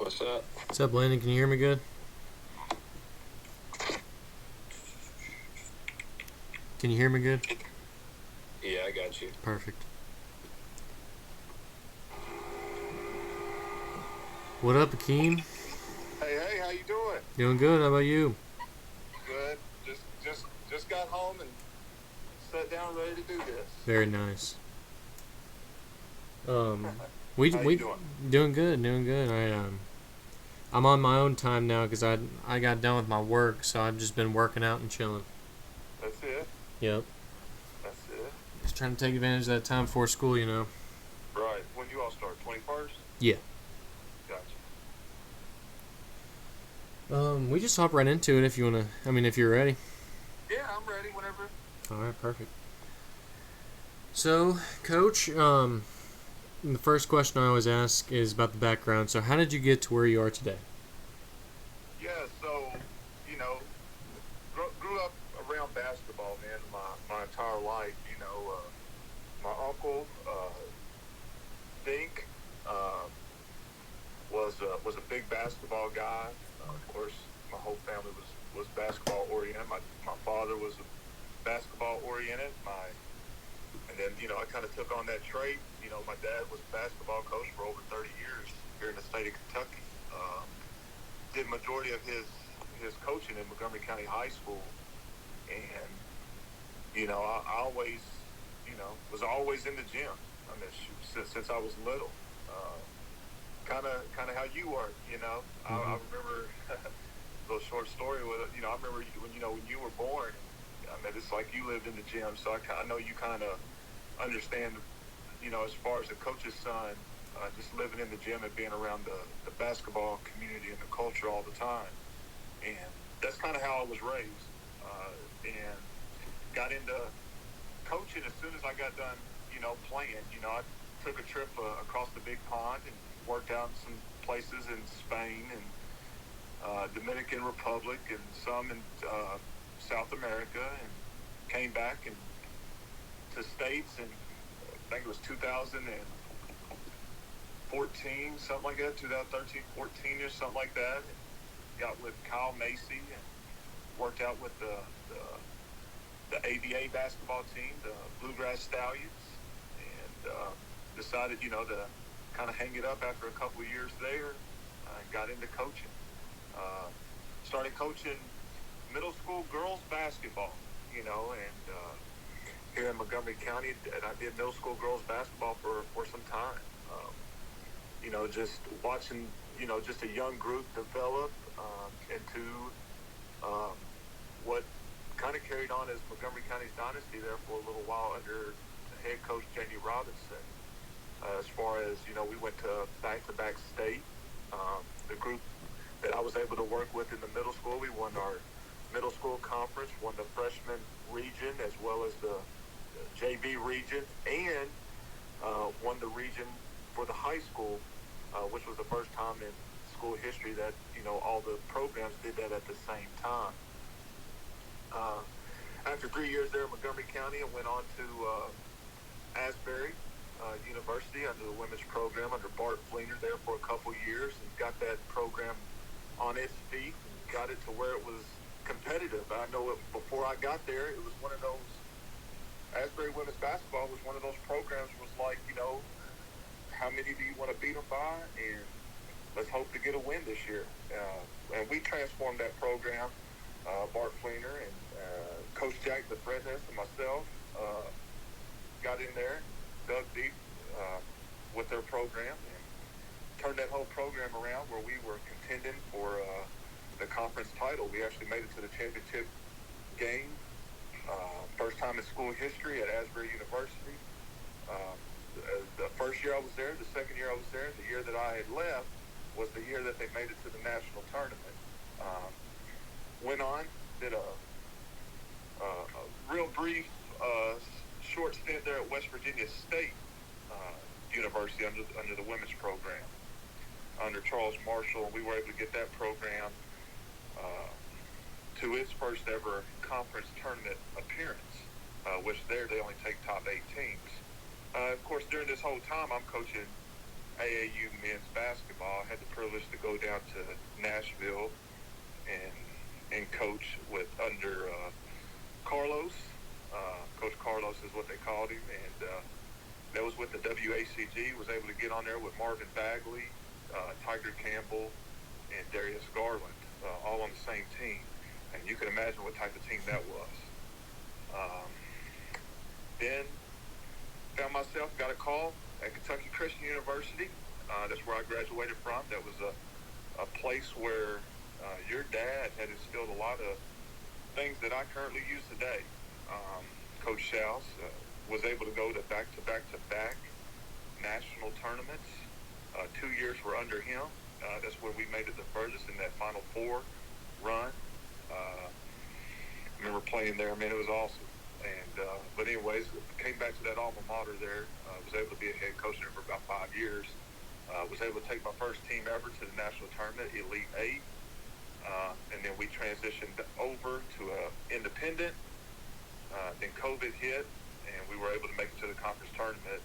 What's up? What's up, Landon? Can you hear me good? Can you hear me good? Yeah, I got you. Perfect. What up, Akeem? Hey, how you doing? Doing good. How about you? Good. Just got home and sat down ready to do this. Very nice. Um, we How you we doing? doing good. Doing good. I'm on my own time now because I got done with my work, so I've just been working out and chilling. That's it. Yep. That's it. Just trying to take advantage of that time before school. Right. When you all start? 21st? Yeah. Gotcha. We just hop right into it if you wanna. I mean, if you're ready. Yeah, I'm ready whenever. All right. Perfect. So, Coach, the first question I always ask is about the background. So, how did you get to where you are today? Yeah, so, you know, grew up around basketball, man, my entire life. My uncle, Dink, was a big basketball guy. Of course, my whole family was basketball oriented. My father was basketball oriented. And then I kind of took on that trait. My dad was a basketball coach for over 30 years here in the state of Kentucky. Did majority of his coaching in Montgomery County High School, and I always was always in the gym. I mean, since I was little. Kind of how you were, I remember a little short story with it. I remember when you were born. I mean, it's like you lived in the gym, so I know you kind of understand. As far as a coach's son, just living in the gym and being around the basketball community and the culture all the time, and that's kind of how I was raised. And got into coaching as soon as I got done, playing. I took a trip across the big pond and worked out in some places in Spain and Dominican Republic and some in South America, and came back and to States, and I think it was 2014, something like that, 2013, 14 or something like that. And got with Kyle Macy and worked out with the ABA basketball team, the Bluegrass Stallions, and decided, to kind of hang it up after a couple of years there, and got into coaching. Started coaching middle school girls basketball, and here in Montgomery County, and I did middle school girls basketball for some time. Just watching, just a young group develop into what kind of carried on as Montgomery County's dynasty there for a little while under head coach Jamie Robinson. As far as, we went to back-to-back state. The group that I was able to work with in the middle school, we won our middle school conference, won the freshman region as well as the JV region, and won the region for the high school, which was the first time in school history that, all the programs did that at the same time. After 3 years there in Montgomery County, I went on to Asbury University under the women's program under Bart Fleener there for a couple years, and got that program on its feet and got it to where it was competitive. I know before I got there, it was one of those, Asbury women's basketball was one of those programs was like, how many do you want to beat them by? And let's hope to get a win this year. And we transformed that program. Bart Fleener and Coach Jack DeFresnes and myself got in there, dug deep with their program, and turned that whole program around where we were contending for the conference title. We actually made it to the championship game, first time in school history at Asbury University. The first year I was there, the second year I was there, the year that I had left was the year that they made it to the national tournament. Went on, did a real brief, short stint there at West Virginia State University under the women's program under Charles Marshall. We were able to get that program to its first ever conference tournament appearance, which there they only take top 8 teams. Of course, during this whole time, I'm coaching AAU men's basketball. I had the privilege to go down to Nashville and coach with under Carlos. Coach Carlos is what they called him, and that was with the WACG. Was able to get on there with Marvin Bagley, Tiger Campbell, and Darius Garland, all on the same team. And you can imagine what type of team that was. Then found myself, got a call at Kentucky Christian University. That's where I graduated from. That was a place where your dad had instilled a lot of things that I currently use today. Coach Schaus was able to go to back-to-back national tournaments. 2 years were under him. That's where we made it the furthest in that Final Four run. I remember playing there. I mean, it was awesome. And but anyways, came back to that alma mater there. Was able to be a head coach there for about 5 years. Was able to take my first team ever to the national tournament, Elite Eight. And then we transitioned over to independent. Then COVID hit, and we were able to make it to the conference tournament.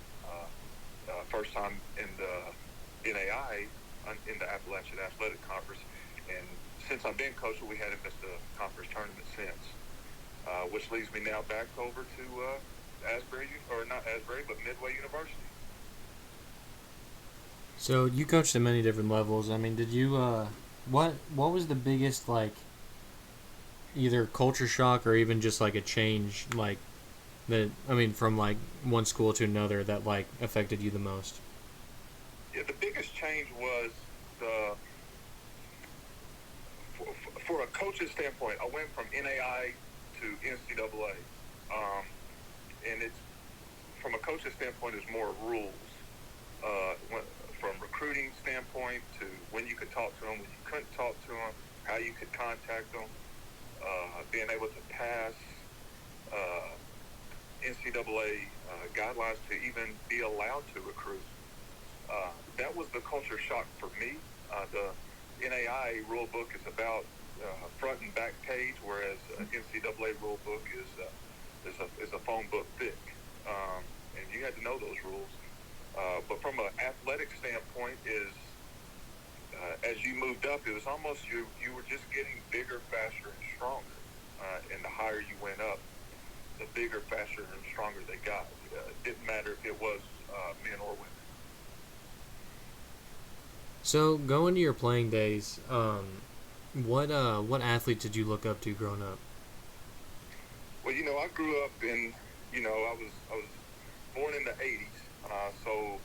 First time in the NAI, in the Appalachian Athletic Conference. And since I've been coaching, we hadn't missed a conference tournament since. Which leads me now back over to Asbury, or not Asbury, but Midway University. So you coached at many different levels. I mean, did you what was the biggest, like, either culture shock or even just like a change, like, that, I mean, from like one school to another, that like affected you the most? Yeah, the biggest change was the for a coach's standpoint. I went from NAI to NCAA, and it's from a coach's standpoint, it's more rules. From recruiting standpoint to when you could talk to them, when you couldn't talk to them, how you could contact them, being able to pass NCAA guidelines to even be allowed to recruit. That was the culture shock for me. The NAI rule book is about front and back page, whereas NCAA rule book is a phone book thick, and you had to know those rules. But from an athletic standpoint, as you moved up, it was almost you were just getting bigger, faster, and stronger. And the higher you went up, the bigger, faster, and stronger they got. It didn't matter if it was men or women. So going to your playing days, what athlete did you look up to growing up? Well, I grew up in, I was born in the '80s. So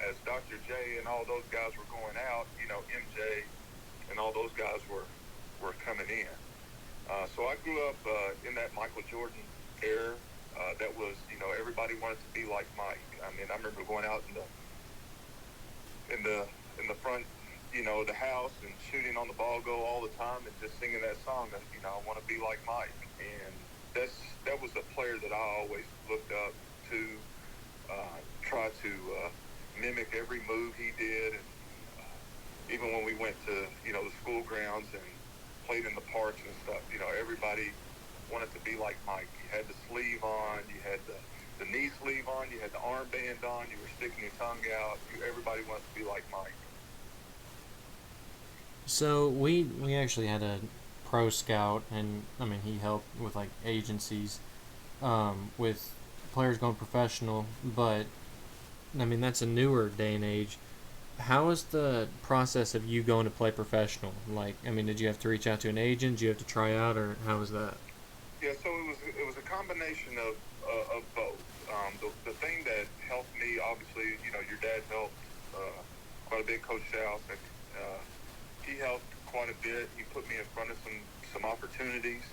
as Dr. J and all those guys were going out, MJ and all those guys were coming in. So I grew up in that Michael Jordan era. That was, everybody wanted to be like Mike. I mean, I remember going out in the front, the house and shooting on the ball goal all the time and just singing that song. I want to be like Mike. And that was a player that I always looked up to. Try to mimic every move he did, and even when we went to the school grounds and played in the parks and stuff, everybody wanted to be like Mike. You had the sleeve on, you had the knee sleeve on, you had the armband on, you were sticking your tongue out. Everybody wanted to be like Mike. So we actually had a pro scout, and I mean, he helped with like agencies, with players going professional, but I mean, that's a newer day and age. How was the process of you going to play professional? Like, I mean, did you have to reach out to an agent? Did you have to try out, or how was that? Yeah, so it was a combination of both. The thing that helped me, obviously, your dad helped quite a bit, Coach Schaus. He helped quite a bit. He put me in front of some opportunities,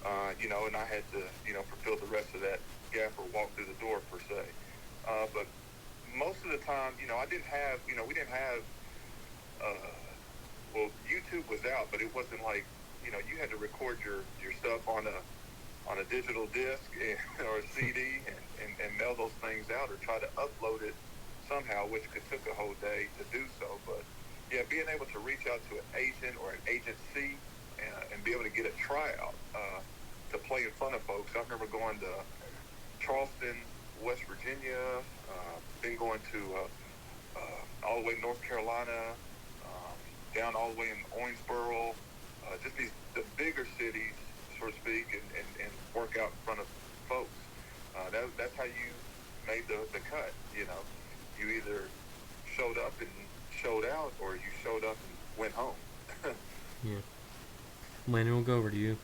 and I had to, fulfill the rest of that gap or walk through the door per se. But most of the time, I didn't have, we didn't have, well, YouTube was out, but it wasn't like, you had to record your stuff on a digital disc or a CD and mail those things out or try to upload it somehow, which could took a whole day to do so. But yeah, being able to reach out to an agent or an agency and be able to get a tryout to play in front of folks. I remember going to Charleston, West Virginia, then going to all the way in North Carolina, down all the way in Owensboro, just the bigger cities, so to speak, and work out in front of folks. That's how you made the cut. You either showed up and showed out, or you showed up and went home. Yeah. Landon, we'll go over to you.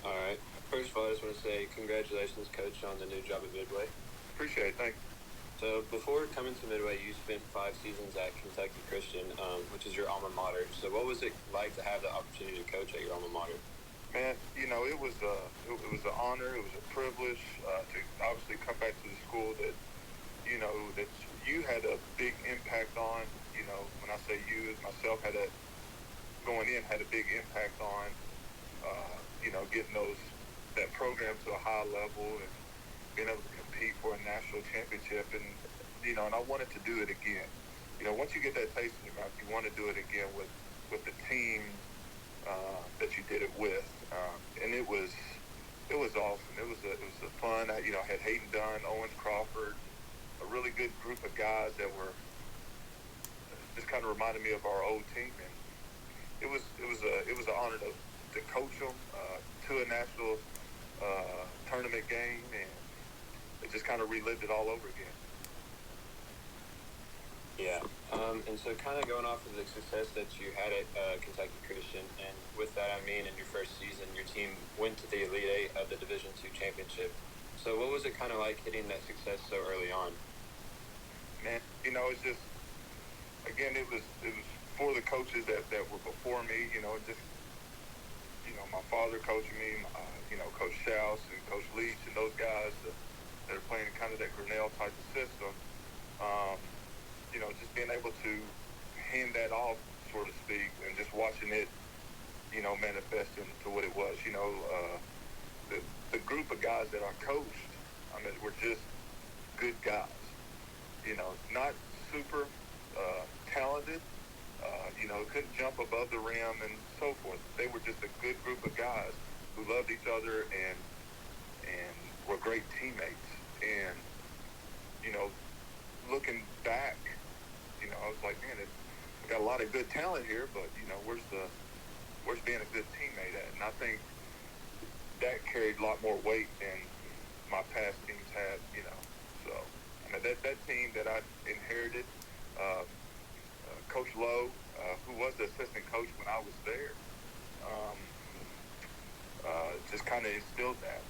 All right. First of all, I just want to say congratulations, Coach, on the new job at Midway. Appreciate it. Thank you. So before coming to Midway, you spent 5 seasons at Kentucky Christian, which is your alma mater. So what was it like to have the opportunity to coach at your alma mater? Man, it was an honor. It was a privilege to obviously come back to the school that that you had a big impact on. When I say you, as myself, had a big impact on. Getting that program to a high level and being able to compete for a national championship, and I wanted to do it again. Once you get that taste in your mouth, you want to do it again with the team that you did it with, and it was awesome. It was a fun. I had Hayden Dunn, Owens Crawford, a really good group of guys that were just kind of reminded me of our old team, and it was an honor to coach them to a national tournament game, and it just kind of relived it all over again. Yeah. And so kind of going off of the success that you had at Kentucky Christian, and with that I mean in your first season, your team went to the Elite Eight of the Division II championship. So what was it kind of like hitting that success so early on? Man, it's just, again, it was for the coaches that were before me, just, my father coaching me, Coach Schaus and Coach Leach and those guys that are playing kind of that Grinnell type of system. Just being able to hand that off, so to speak, and just watching it, manifest into what it was. The group of guys that I coached, were just good guys. Not super talented, couldn't jump above the rim and so forth. They were just a good group of guys who loved each other and were great teammates. And, looking back, I was like, man, we got a lot of good talent here, but, where's being a good teammate at? And I think that carried a lot more weight than my past teams had, So, that team that I inherited, Coach Lowe, who was the assistant coach when I was there, just kind of instilled that.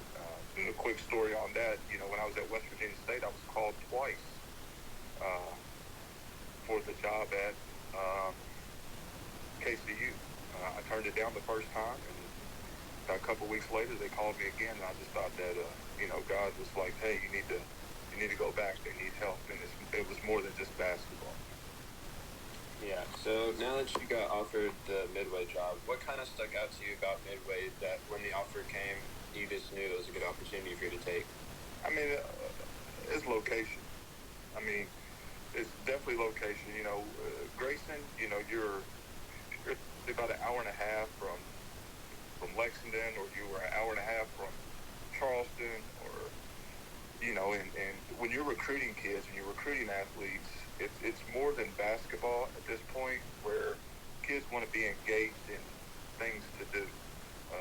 And a quick story on that, when I was at West Virginia State, I was called twice for the job at KCU. I turned it down the first time, and a couple weeks later they called me again, and I just thought that God was like, hey, you need to go back. They need help, and it was more than just basketball. Yeah. So now that you got offered the Midway job, what kind of stuck out to you about Midway that when the offer came, you just knew it was a good opportunity for you to take? It's location. It's definitely location. Grayson, you're about an hour and a half from Lexington, or you were an hour and a half from Charleston, or and when you're recruiting kids and you're recruiting athletes, it's more than basketball at this point, where kids want to be engaged in things to do.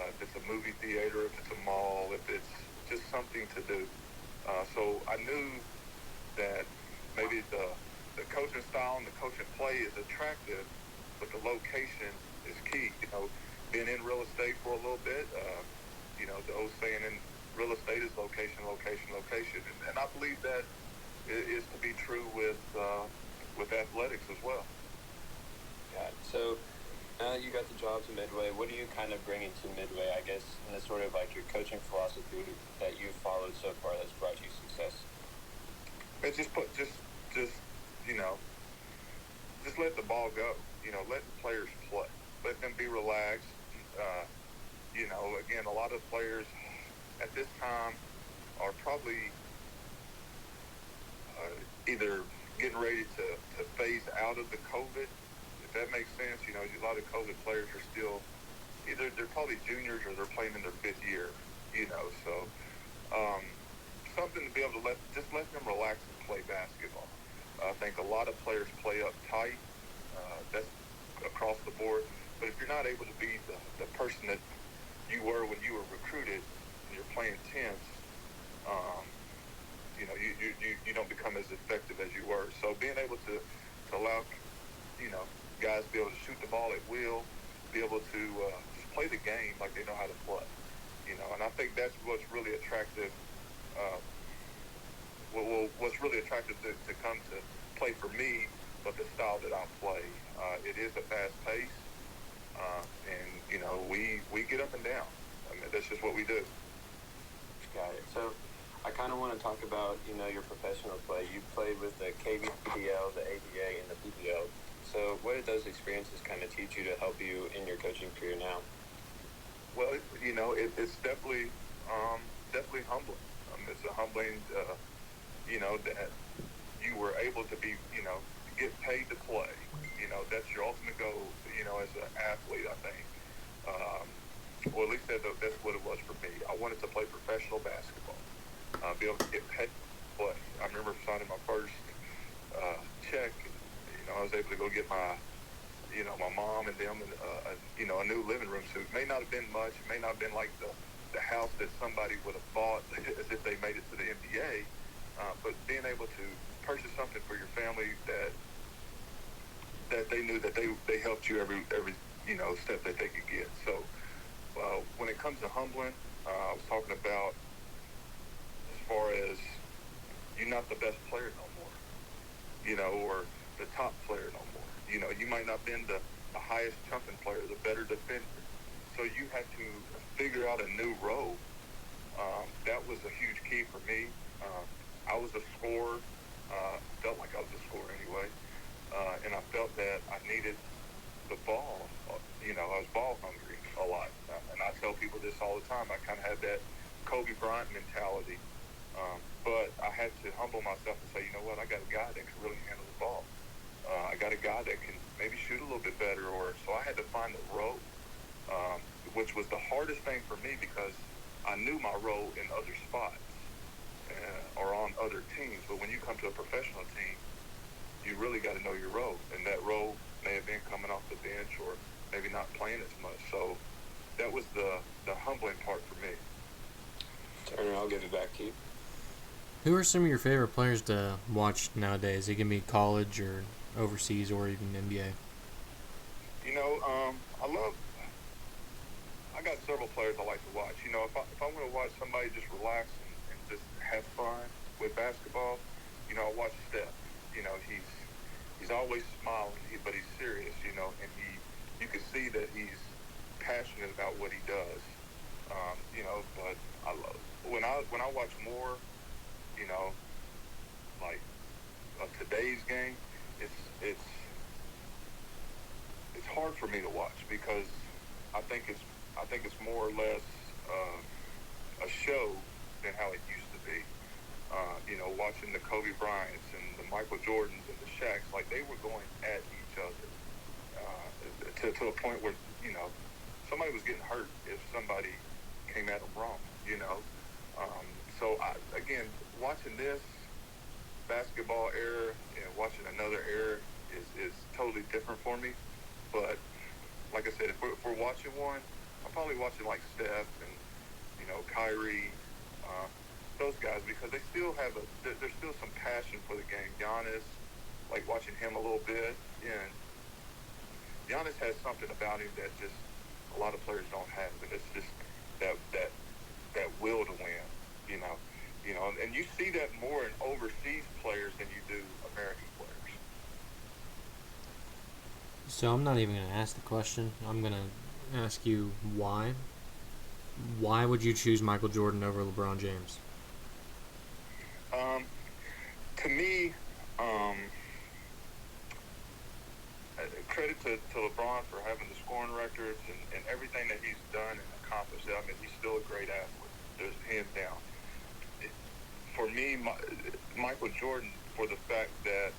If it's a movie theater, if it's a mall, if it's just something to do. So I knew that maybe the coaching style and the coaching play is attractive, but the location is key. Being in real estate for a little bit, the old saying in real estate is location, location, location. And I believe that is to be true with athletics as well. Yeah. So now that you got the job to Midway, what are you kind of bringing to Midway, I guess, in the sort of like your coaching philosophy that you've followed so far that's brought you success? Just let the ball go. Let the players play. Let them be relaxed. Again, a lot of players at this time are probably either getting ready to phase out of the COVID, if that makes sense. A lot of COVID players are still either they're probably juniors or they're playing in their 5th year. So something to be able to let them relax and play basketball. I think a lot of players play up tight. That's across the board. But if you're not able to be the person that you were when you were recruited and you're playing tense, you don't become as effective as you were. So being able to allow, guys to be able to shoot the ball at will, be able to just play the game like they know how to play. And I think that's what's really attractive. What's really attractive to come to play for me, but the style that I play, it is a fast pace, and we get up and down. I mean, that's just what we do. Got it. So I kind of want to talk about, your professional play. You played with the KBPL, the ABA, and the PPL. So what did those experiences kind of teach you to help you in your coaching career now? Well, it's definitely humbling. It's a humbling, that you were able to be, get paid to play. That's your ultimate goal, as an athlete, I think. Or at least that's what it was for me. I wanted to play professional basketball, be able to get paid to play. I remember signing my first check. I was able to go get my mom and them a new living room suit. May not have been much. It may not have been like the house that somebody would have bought as if they made it to the NBA. But being able to purchase something for your family that they knew that they helped you every step that they could get. So when it comes to humbling, I was talking about as far as you're not the best player no more, or the top player no more. You might not have been the highest jumping player, the better defender. So you had to figure out a new role. That was a huge key for me. I was a scorer, felt like I was a scorer anyway, and I felt that I needed the ball. I was ball hungry a lot. And I tell people this all the time. I kind of had that Kobe Bryant mentality. But I had to humble myself and say, you know what, I got a guy that can really handle the ball. I got a guy that can maybe shoot a little bit better. So I had to find a role, which was the hardest thing for me because I knew my role in other spots or on other teams. But when you come to a professional team, you really got to know your role. And that role may have been coming off the bench or maybe not playing as much. So that was the humbling part for me. Turner, I'll give it back to you. Who are some of your favorite players to watch nowadays? It can be college or overseas or even NBA. I got several players I like to watch. If I want to watch somebody just relax and just have fun with basketball, I watch Steph. He's always smiling, but he's serious, and you can see that he's passionate about what he does. But I love when I watch more, like of today's game, it's hard for me to watch because I think it's more or less a show than how it used to be. Watching the Kobe Bryants and the Michael Jordans and the Shaqs, like they were going at each other to a point where somebody was getting hurt if somebody came at them wrong. So again, watching this basketball era and watching another era is totally different for me. But like I said, if we're watching one, I'm probably watching like Steph and Kyrie, those guys, because they still have there's still some passion for the game. Giannis, like watching him a little bit, and Giannis has something about him that just a lot of players don't have, and it's just that will to win, and you see that more in overseas players than you do American players. So I'm not even going to ask the question. I'm going to ask you why. Why would you choose Michael Jordan over LeBron James? To me, credit to LeBron for having the scoring records and everything that he's done and accomplished. I mean, he's still a great athlete. There's hands down. For me, Michael Jordan, for the fact that,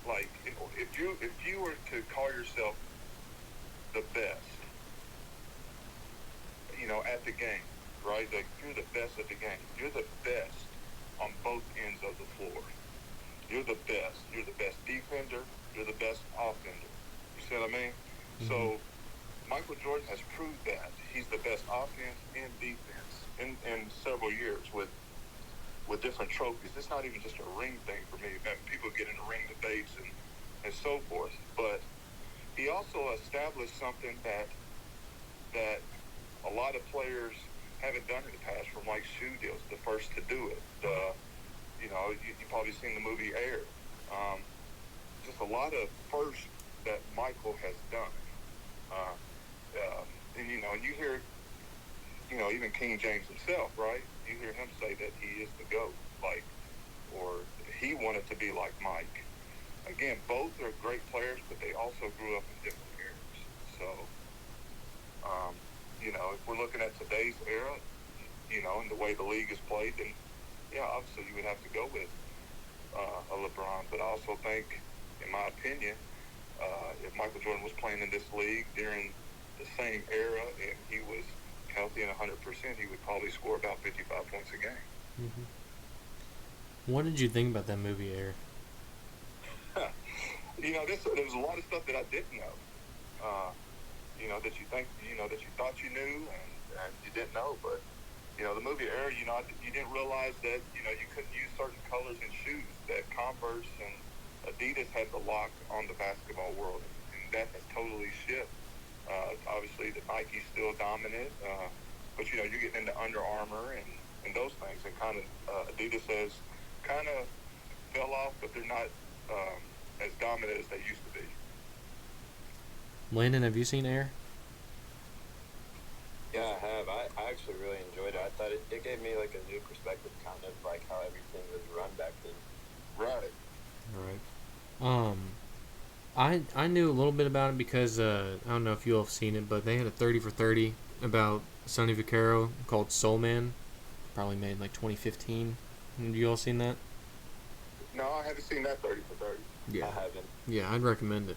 like, if you were to call yourself the best, at the game, right? Like, you're the best at the game. You're the best. on both ends of the floor. You're the best. You're the best defender. You're the best offender. You see what I mean? Mm-hmm. So Michael Jordan has proved that he's the best offense and defense in several years with different trophies. It's not even just a ring thing for me. People get into ring debates and so forth. But he also established something that a lot of players haven't done in the past, from like shoe deals, the first to do it. You've probably seen the movie Air. Just a lot of firsts that Michael has done. And you hear, even King James himself, right? You hear him say that he is the GOAT, or he wanted to be like Mike. Again, both are great players, but they also grew up in different eras. So, if we're looking at today's era, and the way the league is played, then, yeah, obviously you would have to go with a LeBron. But I also think, in my opinion, if Michael Jordan was playing in this league during the same era and he was healthy and 100%, he would probably score about 55 points a game. Mm-hmm. What did you think about that movie, Air? There was a lot of stuff that I didn't know. That you think, that you thought you knew and you didn't know. But, the movie Air, you didn't realize that, you couldn't use certain colors in shoes, that Converse and Adidas had the lock on the basketball world. And that has totally shifted. Obviously, the Nike's still dominant, but you're getting into Under Armour and those things, and kind of Adidas has kind of fell off, but they're not as dominant as they used to be. Landon, have you seen Air? Yeah, I have. I actually really enjoyed it. I thought it gave me like a new perspective, kind of like how everything was run back then. Right. Right. I knew a little bit about it because I don't know if you all have seen it, but they had a 30 for 30 about Sonny Vaccaro called Soul Man, probably made like 2015. Have you all seen that? No, I haven't seen that 30 for 30. Yeah. I haven't. Yeah, I'd recommend it.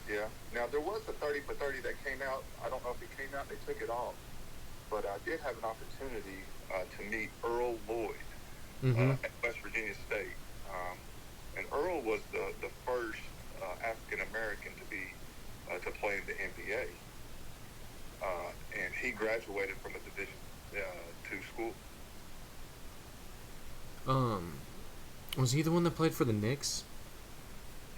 Yeah. Now, there was a 30 for 30 that came out. I don't know if it came out, they took it off. But I did have an opportunity to meet Earl Lloyd at West Virginia State. And Earl was the first African-American to play in the NBA. And he graduated from a Division II school. Was he the one that played for the Knicks?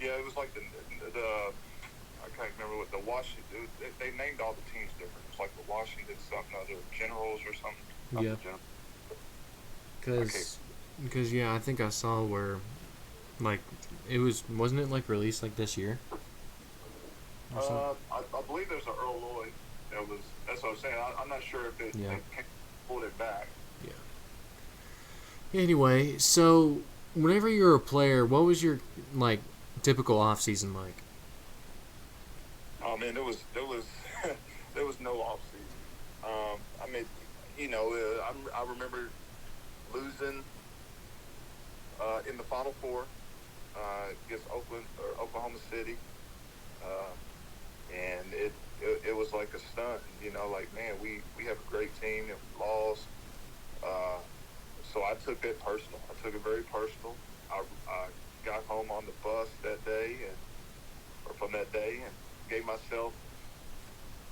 Yeah, it was like the I can't remember what the Washington. They named all the teams different. It's like the Washington something other Generals or something. Yeah. Because yeah, I think I saw where, like, wasn't it like released like this year? I believe there's an Earl Lloyd. That's what I'm saying. I'm not sure if they pulled it back. Yeah. Anyway, so whenever you were a player, what was your like typical off season like? Oh man, there was there was no off season. I mean, I remember losing in the Final Four against Oklahoma City, and it was like a stunt. Like, man, we have a great team and we lost. So I took it personal. I took it very personal. I got home on the bus that day or from that day and gave myself,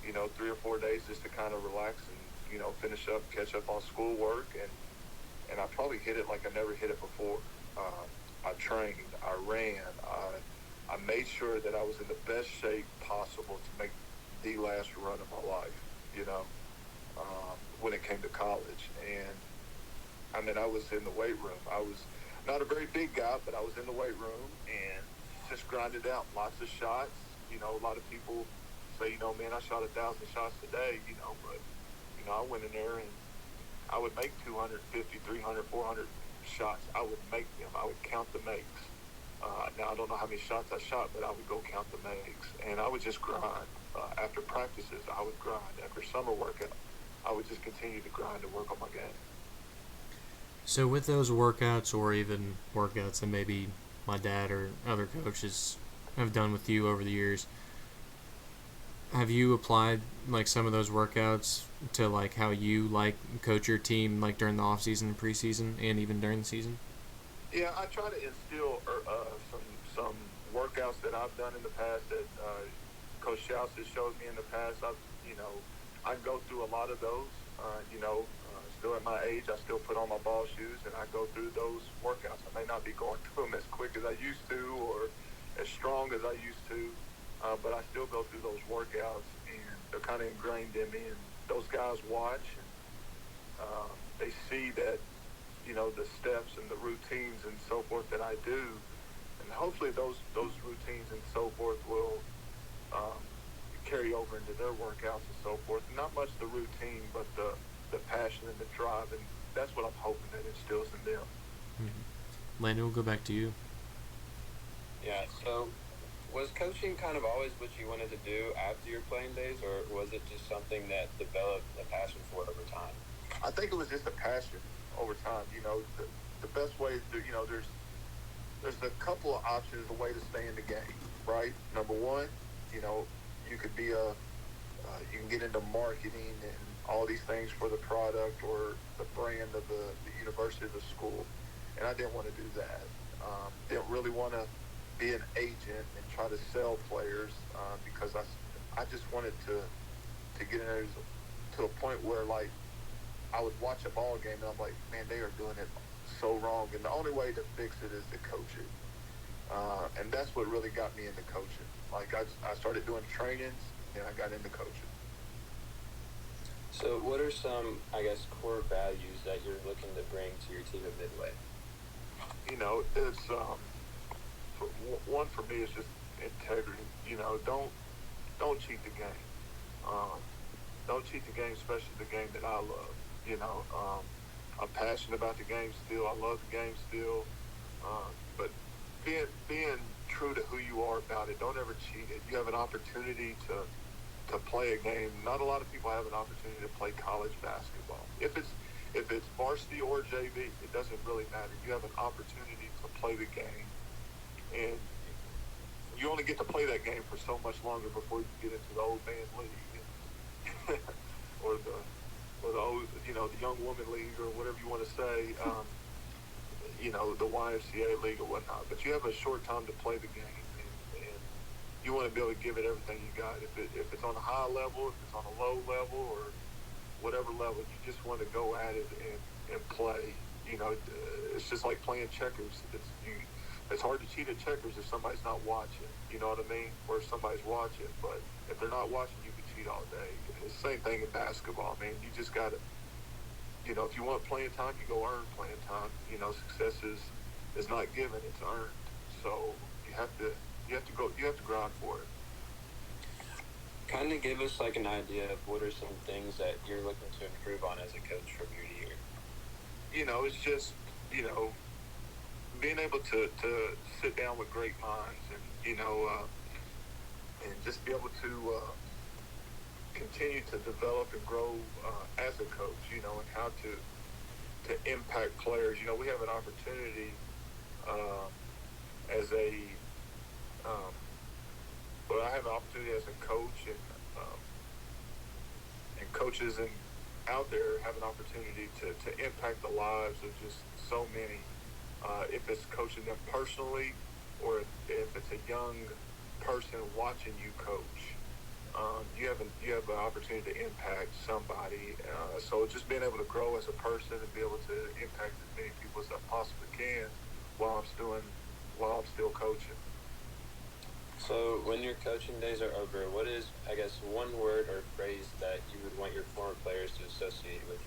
3 or 4 days just to kind of relax and, finish up, catch up on schoolwork. And I probably hit it like I never hit it before. I trained, I ran, I made sure that I was in the best shape possible to make the last run of my life, when it came to college. And I mean, I was in the weight room. I was not a very big guy, but I was in the weight room and just grinded out lots of shots. A lot of people say, man, I shot 1,000 shots today, but, I went in there and I would make 250, 300, 400 shots. I would make them. I would count the makes. Now, I don't know how many shots I shot, but I would go count the makes. And I would just grind. After practices, I would grind. After summer workout, I would just continue to grind and work on my game. So with those workouts, or even workouts that maybe my dad or other coaches have done with you over the years, Have you applied like some of those workouts to like how you like coach your team like during the off season and preseason and even during the season? Yeah, I try to instill some workouts that I've done in the past that Coach Schaus has showed me in the past. I go through a lot of those. Still at my age, I still put on my ball shoes and I go through those workouts. I may not be going through them as quick as I used to or as strong as I used to, but I still go through those workouts and they're kind of ingrained in me. And those guys watch and they see that the steps and the routines and so forth that I do, and hopefully those routines and so forth will carry over into their workouts and so forth. Not much the routine, but the passion and the drive, and that's what I'm hoping that instills in them. Mm-hmm. Landon, we'll go back to you. Yeah. So, was coaching kind of always what you wanted to do after your playing days, or was it just something that developed a passion for it over time? I think it was just a passion over time. The best way to, there's a couple of options, a way to stay in the game, right? Number one, you could be you can get into marketing and all these things for the product or the brand of the university or the school. And I didn't want to do that. Didn't really want to be an agent and try to sell players because I just wanted to get in there to a point where, like, I would watch a ball game and I'm like, man, they are doing it so wrong. And the only way to fix it is to coach it. And that's what really got me into coaching. Like, I started doing trainings and I got into coaching. So what are some, I guess, core values that you're looking to bring to your team at Midway? It's one for me is just integrity. Don't cheat the game. Don't cheat the game, especially the game that I love. I'm passionate about the game still. I love the game still. But being true to who you are about it. Don't ever cheat it. You have an opportunity to play a game. Not a lot of people have an opportunity to play college basketball. If it's varsity or JV, it doesn't really matter. You have an opportunity to play the game, and you only get to play that game for so much longer before you get into the old man league or the old, the young woman league or whatever you want to say. The YMCA league or whatnot. But you have a short time to play the game. You want to be able to give it everything you got. If it's on a high level, if it's on a low level, or whatever level, you just want to go at it and play. It's just like playing checkers. It's hard to cheat at checkers if somebody's not watching. You know what I mean? Or if somebody's watching. But if they're not watching, you can cheat all day. It's the same thing in basketball. I mean, you just got to, if you want playing time, you go earn playing time. Success is not given; it's earned. So you have to grind for it. Kind of give us like an idea of what are some things that you're looking to improve on as a coach from year to year. It's just, being able to sit down with great minds and, and just be able to continue to develop and grow as a coach, and how to impact players. We have an opportunity I have an opportunity as a coach and coaches out there have an opportunity to impact the lives of just so many. If it's coaching them personally or if it's a young person watching you coach, you have an opportunity to impact somebody. So just being able to grow as a person and be able to impact as many people as I possibly can while I'm still coaching. So when your coaching days are over, what is, I guess, one word or phrase that you would want your former players to associate with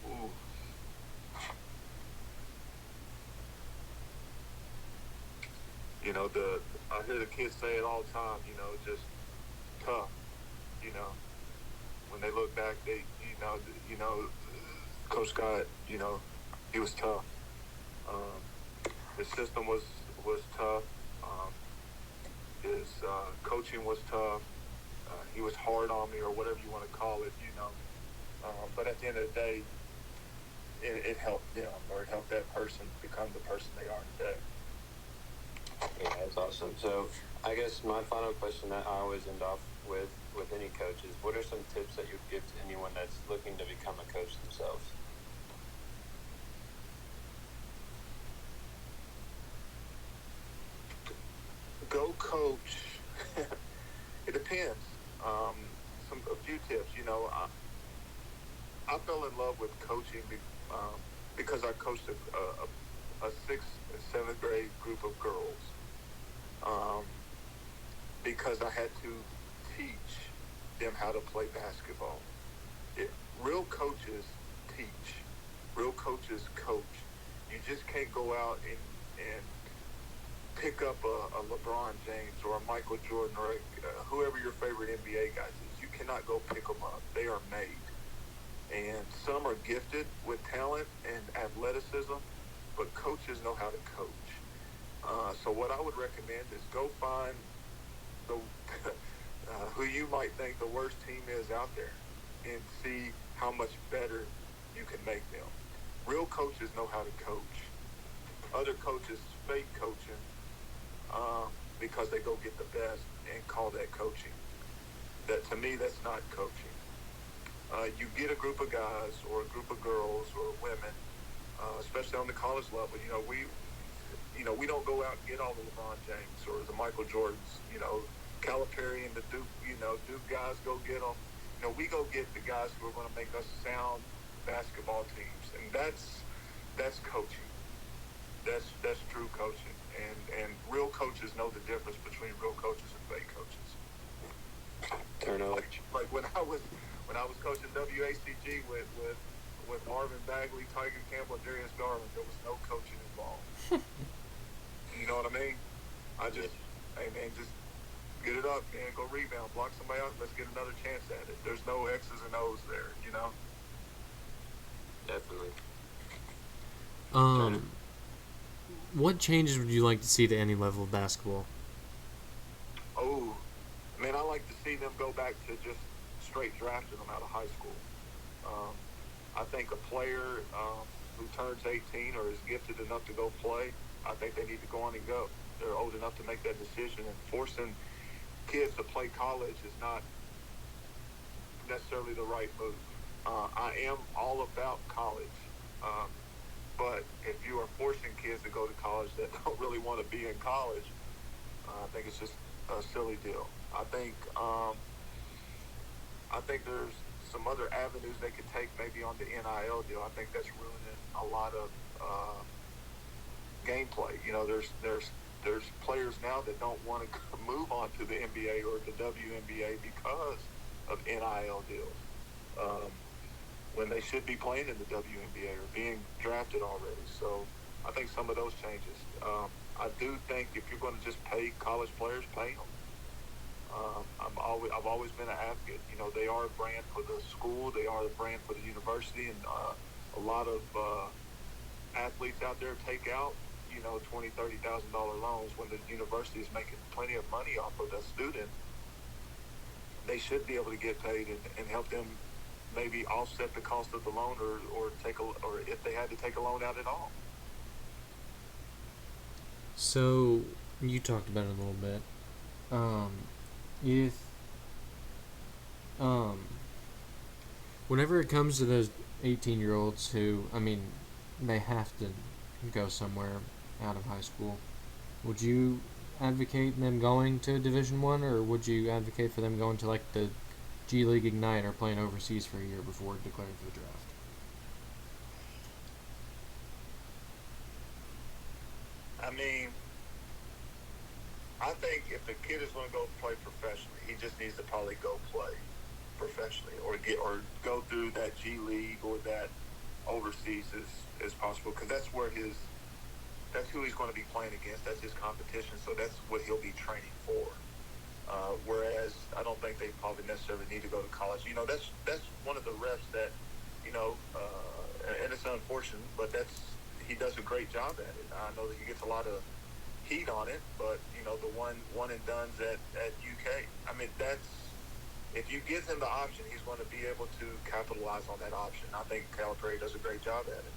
you? Ooh. I hear the kids say it all the time, just tough. When they look back, Coach Scott, he was tough. His system was tough. His coaching was tough. He was hard on me, or whatever you want to call it, But at the end of the day, it helped them, or it helped that person become the person they are today. Yes. That's awesome. So I guess my final question that I always end off with any coach is, what are some tips that you'd give to anyone that's looking to become a coach themselves? Go coach. It depends. A few tips. I fell in love with coaching because I coached a sixth and seventh grade group of girls. Um, because I had to teach them how to play basketball. It, Real coaches teach. Real coaches coach. You just can't go out and pick up a LeBron James or a Michael Jordan or whoever your favorite NBA guys is. You cannot go pick them up. They are made. And some are gifted with talent and athleticism, but coaches know how to coach. So what I would recommend is go find the who you might think the worst team is out there and see how much better you can make them. Real coaches know how to coach. Other coaches fake coaching because they go get the best and call that coaching. That, to me, that's not coaching. You get a group of guys or a group of girls or women, especially on the college level. We don't go out and get all the LeBron James or the Michael Jordans. Calipari and the Duke. Duke guys go get them. We go get the guys who are going to make us sound basketball teams, and that's coaching. That's true coaching, and real coaches know the difference between real coaches and fake coaches. Like when I was coaching WACG with Marvin Bagley, Tiger Campbell, and Darius Garland, there was no coaching involved. You know what I mean? Hey man, just get it up, man. Go rebound, block somebody out. Let's get another chance at it. There's no X's and O's there. Definitely. What changes would you like to see to any level of basketball? Oh, man, I like to see them go back to just straight drafting them out of high school. I think a player who turns 18 or is gifted enough to go play, I think they need to go on and go. They're old enough to make that decision, and forcing kids to play college is not necessarily the right move. I am all about college, but if you are forcing kids to go to college that don't really want to be in college, I think it's just a silly deal. I think there's some other avenues they could take, maybe on the NIL deal. I think that's ruining a lot of gameplay. There's players now that don't want to move on to the NBA or the WNBA because of NIL deals, when they should be playing in the WNBA or being drafted already. So I think some of those changes. I do think if you're going to just pay college players, pay them. I've always been an advocate. They are a brand for the school. They are a brand for the university, and a lot of athletes out there take out $20,000-$30,000 loans when the university is making plenty of money off of the student. They should be able to get paid and help them maybe offset the cost of the loan, or if they had to take a loan out at all. So you talked about it a little bit. If whenever it comes to those 18-year-olds who, they have to go somewhere out of high school, would you advocate them going to Division I, or would you advocate for them going to like the G League Ignite or playing overseas for a year before declaring for the draft? I think if the kid is going to go play professionally, he just needs to probably go play professionally, or go through that G League or that overseas as possible, because that's who he's going to be playing against. That's his competition, so that's what he'll be training for. Whereas I don't think they probably necessarily need to go to college. That's one of the reps that, and it's unfortunate, but he does a great job at it. I know that he gets a lot of heat on it, but the one and dones at UK. If you give him the option, he's going to be able to capitalize on that option. I think Calipari does a great job at it.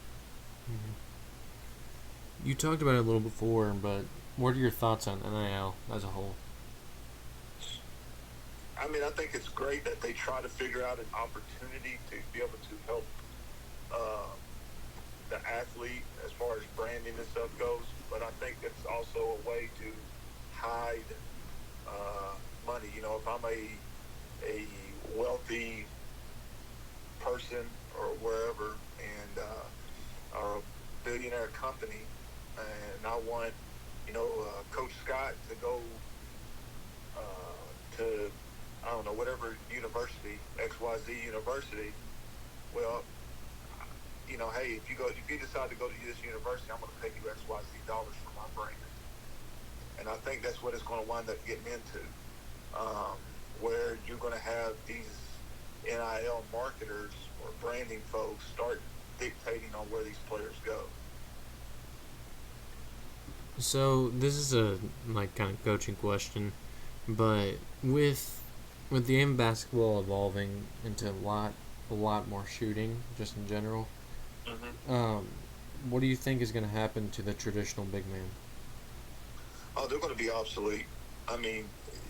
Mm-hmm. You talked about it a little before, but What are your thoughts on NIL as a whole? I mean, I think it's great that they try to figure out an opportunity to be able to help uh, the athlete as far as branding and stuff goes. But I think it's also a way to hide money. You know, if I'm a wealthy person or wherever, and or a billionaire company, and I want, Coach Scott to go to, I don't know, whatever university, XYZ University. Well, hey, if you decide to go to this university, I'm going to pay you XYZ dollars for my brand. And I think that's what it's going to wind up getting into, where you're going to have these NIL marketers or branding folks start dictating on where these players go. So this is a kind of coaching question, but with the game of basketball evolving into a lot more shooting, just in general, Mm-hmm. what do you think is going to happen to the traditional big man? Oh, they're going to be obsolete. I mean,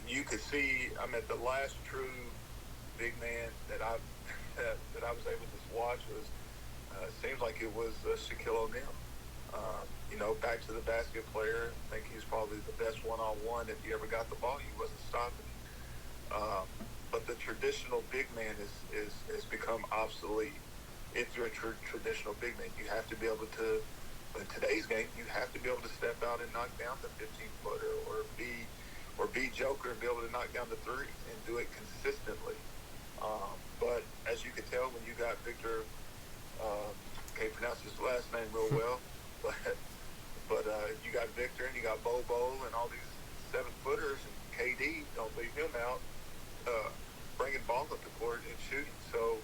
you could see. I mean, the last true big man that I that I was able to watch was seems like it was Shaquille O'Neal. Back to the basket player. I think he's probably the best one-on-one. If he ever got the ball, he wasn't stopping. But the traditional big man is become obsolete. If you're a traditional big man, you have to be able to. In today's game, you have to be able to step out and knock down the 15-footer, or be Joker and be able to knock down the three and do it consistently. But as you can tell, when you got Victor, can't pronounce his last name real well, but you got Victor and you got Bobo and all these 7-footers, and KD, don't leave him out, bringing ball up the court and shooting. So,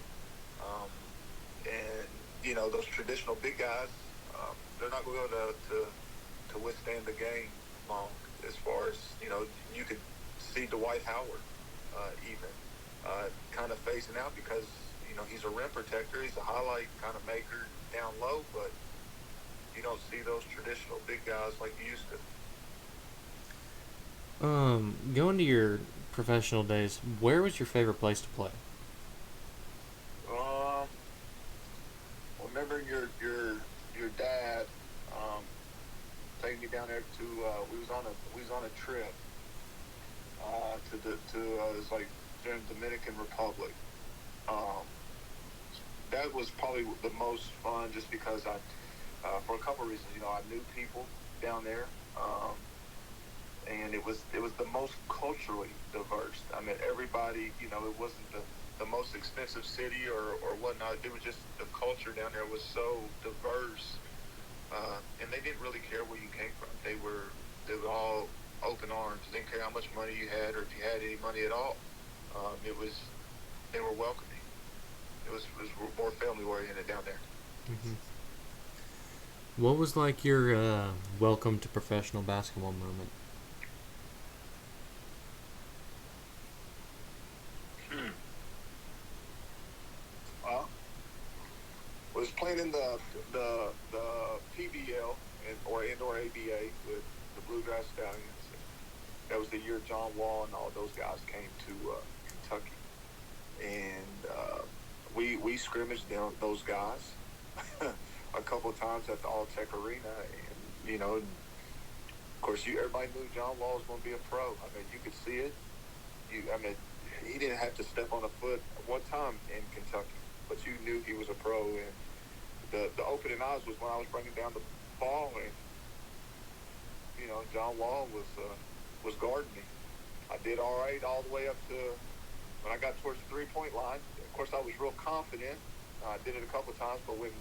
those traditional big guys, they're not going to be able to withstand the game long. As far as, you could see Dwight Howard even kind of phasing out because, he's a rim protector. He's a highlight kind of maker down low, but you don't see those traditional big guys like you used to. Going to your professional days, where was your favorite place to play? Remembering your dad taking me down there to we was on a trip it was like during Dominican Republic. That was probably the most fun just because I for a couple of reasons. I knew people down there, and it was the most culturally diverse. I mean, everybody. It wasn't the most expensive city or whatnot. It was just the culture down there was so diverse, and they didn't really care where you came from. They were all open arms. They didn't care how much money you had or if you had any money at all. They were welcoming. It was more family oriented down there. Mm-hmm. What was like your welcome to professional basketball moment? Well, was playing in the PBL or indoor ABA with the Bluegrass Stallions. That was the year John Wall and all those guys came to Kentucky, and we scrimmaged down those guys a couple of times at the All Tech Arena, and of course everybody knew John Wall was going to be a pro. I mean, you could see it. He didn't have to step on a foot one time in Kentucky, but you knew he was a pro. And the opening eyes was when I was bringing down the ball, and John Wall was guarding me. I did all right all the way up to when I got towards the 3-point line. Of course, I was real confident. I did it a couple of times, but when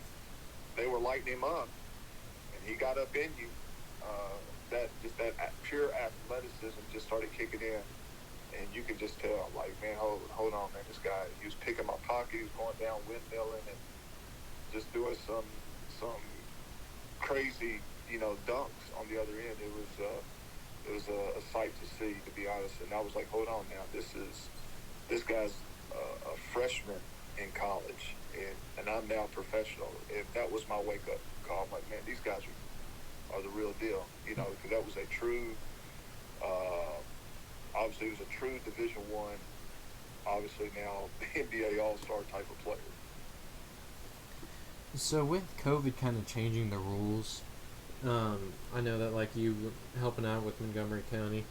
they were lighting him up and he got up in you, that pure athleticism just started kicking in. And you could just tell, like, man, hold on, man. This guy, he was picking my pocket. He was going down windmilling and just doing some crazy, dunks on the other end. It was a sight to see, to be honest. And I was like, hold on now. This guy's a freshman in college, and I'm now professional. And that was my wake-up call. I'm like, man, these guys are the real deal. You know, because that was a true, uh, obviously, it was a true Division One. Obviously, now NBA All Star type of player. So with COVID kind of changing the rules, I know that like you were helping out with Montgomery County.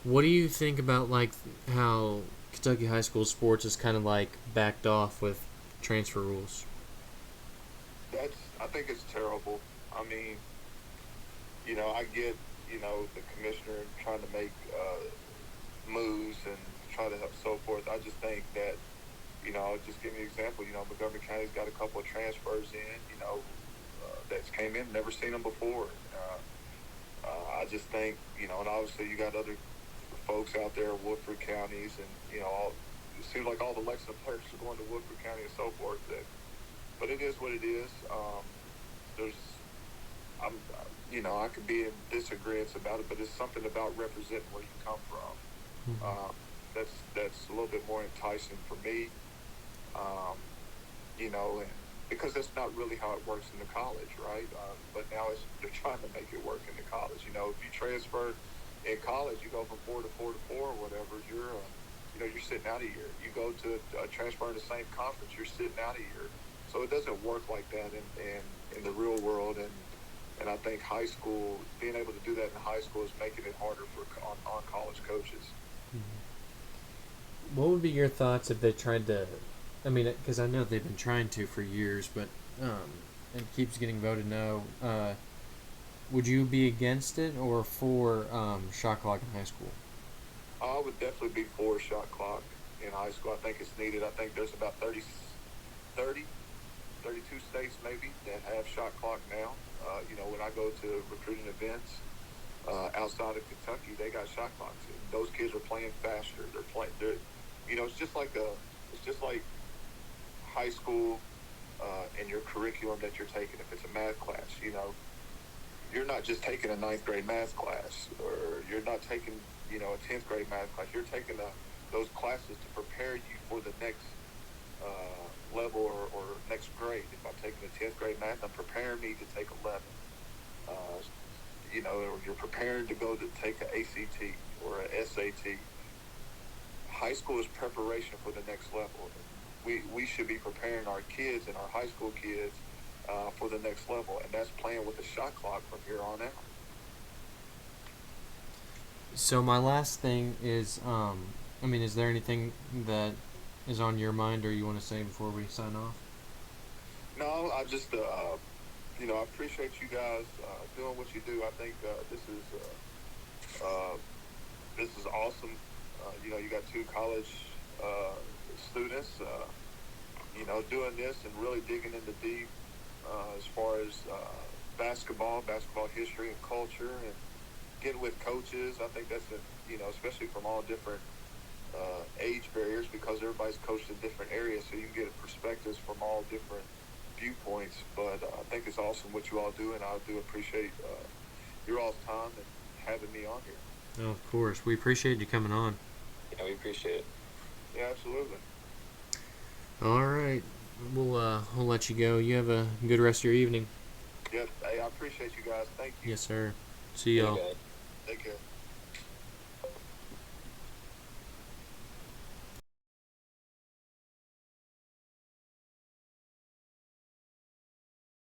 What do you think about like how Kentucky high school sports is kind of like backed off with transfer rules? I think it's terrible. I mean, you know, I get, you know, the commissioner trying to make moves and try to help so forth. I just think that, you know, just give me an example. You know, Montgomery County's got a couple of transfers in, you know, that's came in, never seen them before. I just think, you know, and obviously you got other folks out there, Woodford counties, and, you know, it seems like all the Lexington players are going to Woodford County and so forth. But it is what it is. There's, I'm, you know, I could be in disagreement about it, but it's something about representing where you come from. That's a little bit more enticing for me. You know, and because that's not really how it works in the college, right? But now they're trying to make it work in the college. You know, if you transfer in college, you go from 4 to 4 to 4 or whatever, you know, you're sitting out a year. You go to transfer in the same conference, you're sitting out a year. So it doesn't work like that in the real world. And I think high school, being able to do that in high school is making it harder on college coaches. What would be your thoughts if they tried to? I mean, because I know they've been trying to for years, but it keeps getting voted no. Would you be against it or for shot clock in high school? I would definitely be for a shot clock in high school. I think it's needed. I think there's about 32 states maybe that have shot clock now. You know, when I go to recruiting events outside of Kentucky, they got shot clocks. Those kids are playing faster. You know, it's just like high school and your curriculum that you're taking. If it's a math class, you know, you're not just taking a ninth grade math class, or you're not taking, you know, a 10th grade math class. You're taking those classes to prepare you for the next level or next grade. If I'm taking a 10th grade math, I'm preparing me to take 11. You know, or you're preparing to go to take an ACT or an SAT. High school is preparation for the next level. We should be preparing our kids and our high school kids for the next level, and that's playing with the shot clock from here on out. So my last thing is, I mean, is there anything that is on your mind or you want to say before we sign off? No, I just, you know, I appreciate you guys doing what you do. I think this is awesome. You know, you got two college students, you know, doing this and really digging into deep as far as basketball history and culture, and getting with coaches. I think that's you know, especially from all different age barriers, because everybody's coached in different areas, so you can get perspectives from all different viewpoints. But I think it's awesome what you all do, and I do appreciate your all's time and having me on here. Oh, of course. We appreciate you coming on. Yeah, we appreciate it. Yeah, absolutely. All right. We'll let you go. You have a good rest of your evening. Yeah, hey, I appreciate you guys. Thank you. Yes, sir. See y'all. Okay.